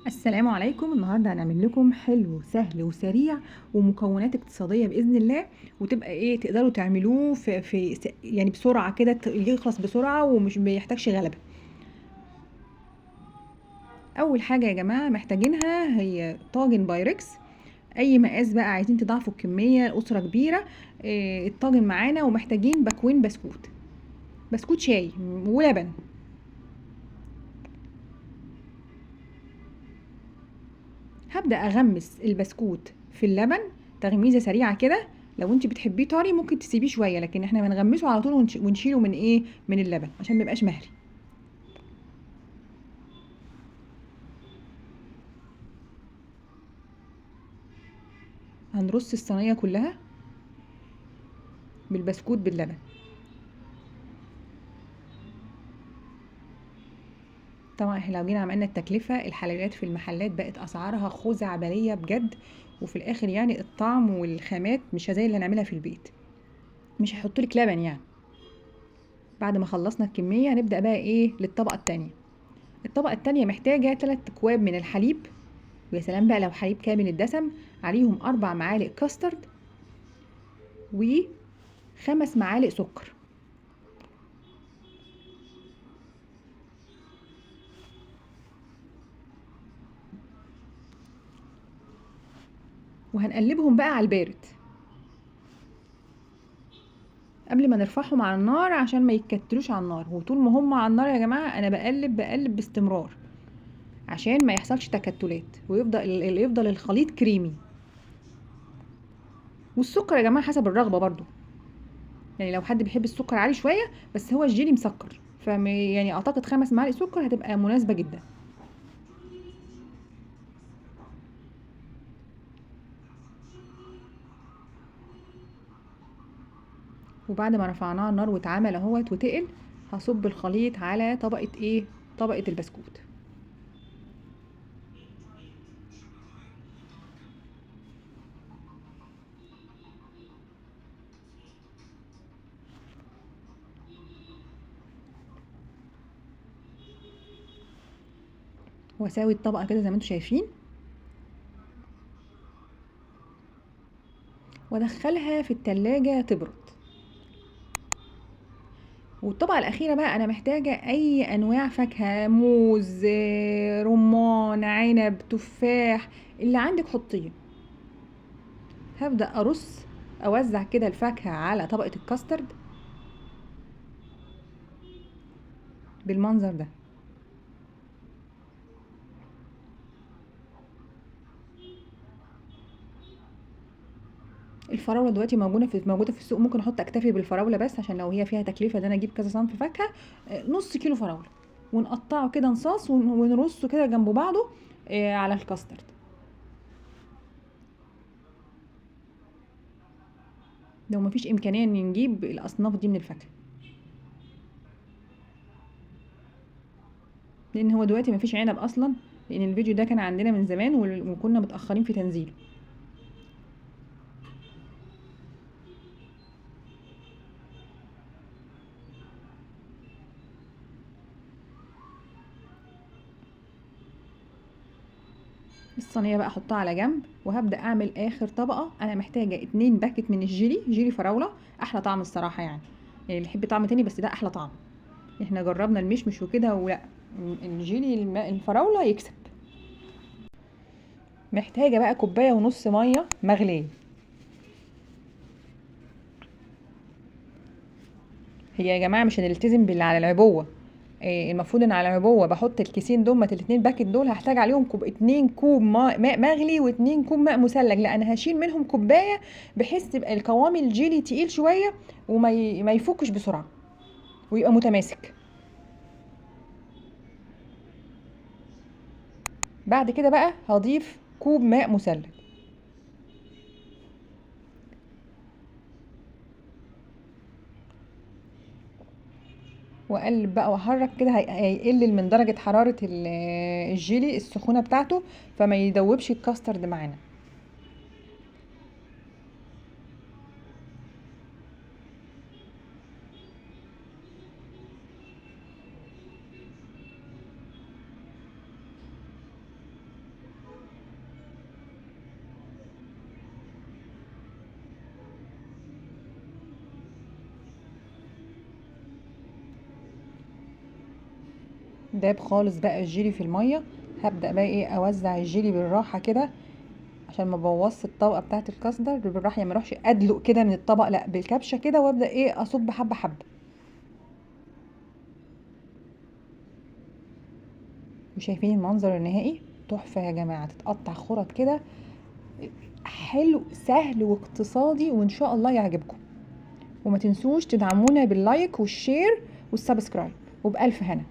السلام عليكم. النهارده هنعمل لكم حلو سهل وسريع ومكونات اقتصاديه باذن الله، وتبقى تقدروا تعملوه يعني بسرعه كده، يخلص بسرعه ومش بيحتاجش غلبه. اول حاجه يا جماعه محتاجينها هي طاجن بايركس. اي مقاس بقى، عايزين تضاعفوا الكميه، اسره كبيره. الطاجن معانا، ومحتاجين باكوين بسكوت شاي ولبن. هبدأ أغمس البسكوت في اللبن تغميزة سريعة كده. لو انت بتحبيه طري ممكن تسيبيه شوية، لكن احنا بنغمسه على طول ونشيله من اللبن عشان ميبقاش مهري. هنرص الصينية كلها بالبسكوت باللبن. طبعا احنا لو جينا عملنا التكلفة، الحلويات في المحلات بقت أسعارها خزعبلية بجد، وفي الآخر يعني الطعم والخامات مش زي اللي هنعملها في البيت. مش هيحطولك لبن يعني. بعد ما خلصنا الكمية هنبدأ بقى للطبقة التانية. الطبقة التانية محتاجة 3 أكواب من الحليب، ويا سلام بقى لو حليب كامل الدسم. عليهم 4 معالق كاسترد و5 معالق سكر. وهنقلبهم بقى على البارد قبل ما نرفعهم على النار، عشان ما يتكتلوش على النار. وطول ما هم على النار يا جماعة انا بقلب باستمرار، عشان ما يحصلش تكتلات ويفضل الخليط كريمي. والسكر يا جماعة حسب الرغبة برضو، يعني لو حد بيحب السكر عالي شوية، بس هو الجيلي مسكر، يعني اعتقد 5 معالق سكر هتبقى مناسبة جدا. وبعد ما رفعناه على النار واتعمل اهوت وتقل، هصب الخليط على طبقة البسكوت. واساوي الطبقة كده زي ما انتم شايفين، وادخلها في التلاجة تبرد. والطبقة الأخيرة بقى أنا محتاجة أي أنواع فاكهة، موز، رمان، عنب، تفاح، اللي عندك حطيه. هبدأ أوزع كده الفاكهة على طبقة الكاسترد بالمنظر ده. الفراولة دلوقتي موجودة في السوق، ممكن أحط أكتفي بالفراولة بس، عشان لو هي فيها تكلفة ده أنا أجيب كذا صنف فاكهة. نص كيلو فراولة، ونقطعه كده نصاص ونرصه كده جنب بعضه على الكاسترد. لو مفيش إمكانية إن نجيب الأصناف دي من الفاكهة، لان هو دلوقتي مفيش عنب اصلا، لان الفيديو ده كان عندنا من زمان وكنا متاخرين في تنزيله. الصينيه بقى احطها على جنب، وهبدا اعمل اخر طبقه. انا محتاجه 2 باكت من جيلي فراوله. احلى طعم الصراحه يعني اللي يحب طعم تاني، بس ده احلى طعم. احنا جربنا المشمش وكده ولا، الفراوله يكسب. محتاجه بقى كوبايه ونص ميه مغليه. هي يا جماعه مش هنلتزم باللي على العبوه. المفروض ان على العبوه بحط الكيسين دول، الاتنين باكت دول هحتاج عليهم 2 كوب ماء مغلي و2 كوب ماء مثلج. لا، انا هشيل منهم كوبايه، بحيث تبقى القوام الجيلي تقيل شويه ما يفكش بسرعه، ويبقى متماسك. بعد كده بقى هضيف كوب ماء مثلج، واقلب بقى واحرك كده. هيقلل من درجه حراره الجيلي السخونه بتاعته، فما يدوبش الكاسترد معانا. داب خالص بقى الجيلي في الميه. هبدا بقى ايه اوزع الجيلي بالراحه كده عشان ما بوظش الطبقه بتاعه الكاستر بالراحه، يعني ما اروحش ادلق كده من الطبق، لا بالكبشه كده، وابدا ايه اصب حبه حبه. وشايفين المنظر النهائي تحفه يا جماعه، تتقطع خرط كده، حلو سهل واقتصادي، وان شاء الله يعجبكم. وما تنسوش تدعمونا باللايك والشير والسبسكرايب، وبألف هنا.